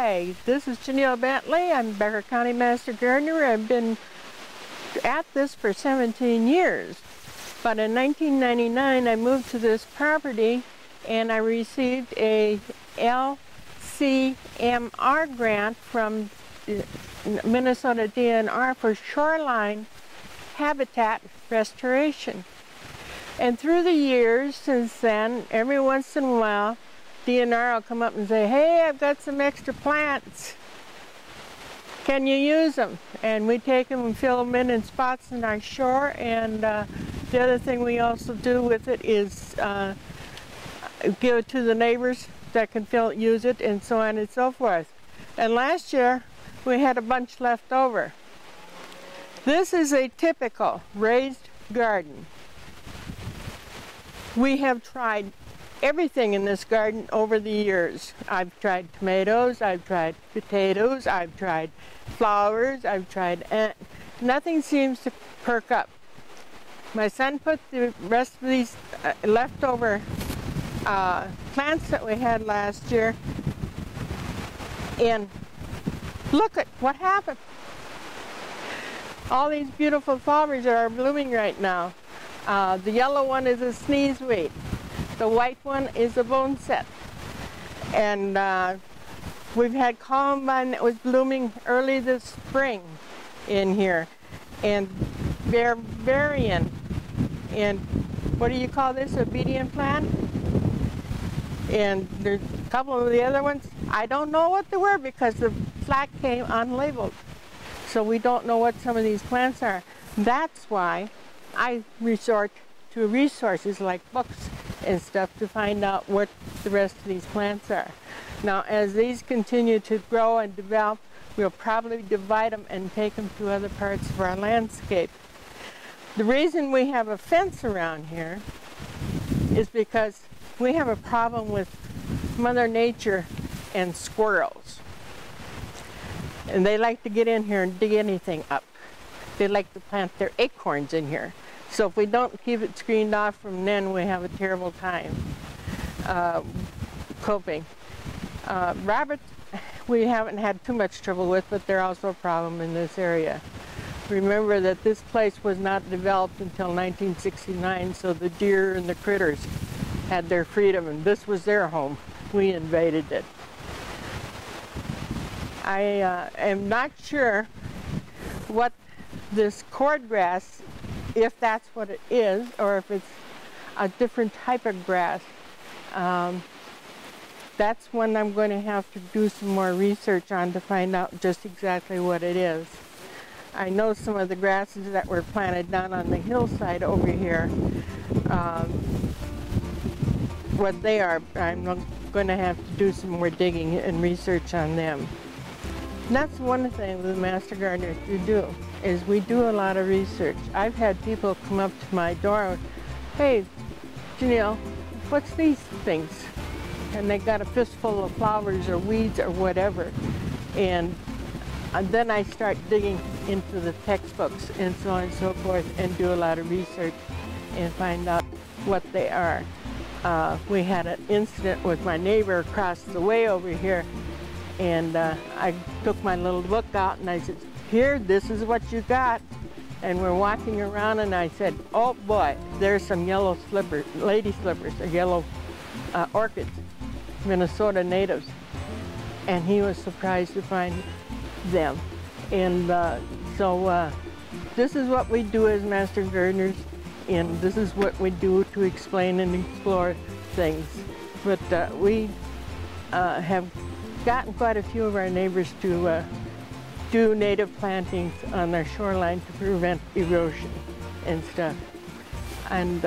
Hi, this is GENELLE Bentley. I'm Becker County Master Gardener. I've been at this for 17 years. But in 1999, I moved to this property and I received a LCMR grant from Minnesota DNR for shoreline habitat restoration. And through the years since then, every once in a while, DNR will come up and say, hey, I've got some extra plants. Can you use them? And we take them and fill them in spots in our shore. And the other thing we also do with it is give it to the neighbors that can use it, and so on and so forth. And last year, we had a bunch left over. This is a typical raised garden. We have tried everything in this garden over the years. I've tried tomatoes, I've tried potatoes, I've tried flowers, I've tried nothing seems to perk up. My son put the rest of these leftover plants that we had last year in. Look at what happened. All these beautiful flowers are blooming right now. The yellow one is a sneezeweed. The white one is a boneset. And we've had columbine that was blooming early this spring in here. And barbarian. And what do you call this? Obedient plant? And there's a couple of the other ones. I don't know what they were because the plaque came unlabeled. So we don't know what some of these plants are. That's why I resort to resources like books and stuff to find out what the rest of these plants are. Now, as these continue to grow and develop, we'll probably divide them and take them to other parts of our landscape. The reason we have a fence around here is because we have a problem with Mother Nature and squirrels. And they like to get in here and dig anything up. They like to plant their acorns in here. So if we don't keep it screened off from then, we have a terrible time coping. Rabbits, we haven't had too much trouble with, but they're also a problem in this area. Remember that this place was not developed until 1969, so the deer and the critters had their freedom, and this was their home. We invaded it. I am not sure what this cordgrass, if that's what it is, or if it's a different type of grass. That's one I'm going to have to do some more research on to find out just exactly what it is. I know some of the grasses that were planted down on the hillside over here, what they are. I'm going to have to do some more digging and research on them. And that's one thing the Master Gardeners do, is we do a lot of research. I've had people come up to my door, hey, GENELLE, what's these things? And they got a fistful of flowers or weeds or whatever. And then I start digging into the textbooks and so on and so forth and do a lot of research and find out what they are. We had an incident with my neighbor across the way over here, and I took my little book out and I said, here, this is what you got. And we're walking around and I said, oh boy, there's some yellow slippers, lady slippers, or yellow orchids, Minnesota natives. And he was surprised to find them. And so this is what we do as Master Gardeners, and this is what we do to explain and explore things. But we have gotten quite a few of our neighbors to do native plantings on their shoreline to prevent erosion and stuff. And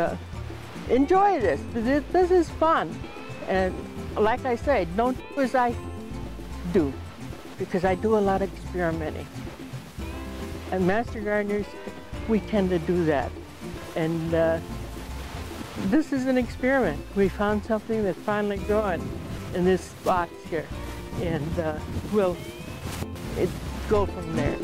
enjoy this. This is fun. And like I say, don't do as I do, because I do a lot of experimenting. And Master Gardeners, we tend to do that. And this is an experiment. We found something that's finally growing in this box here. And we'll go from there.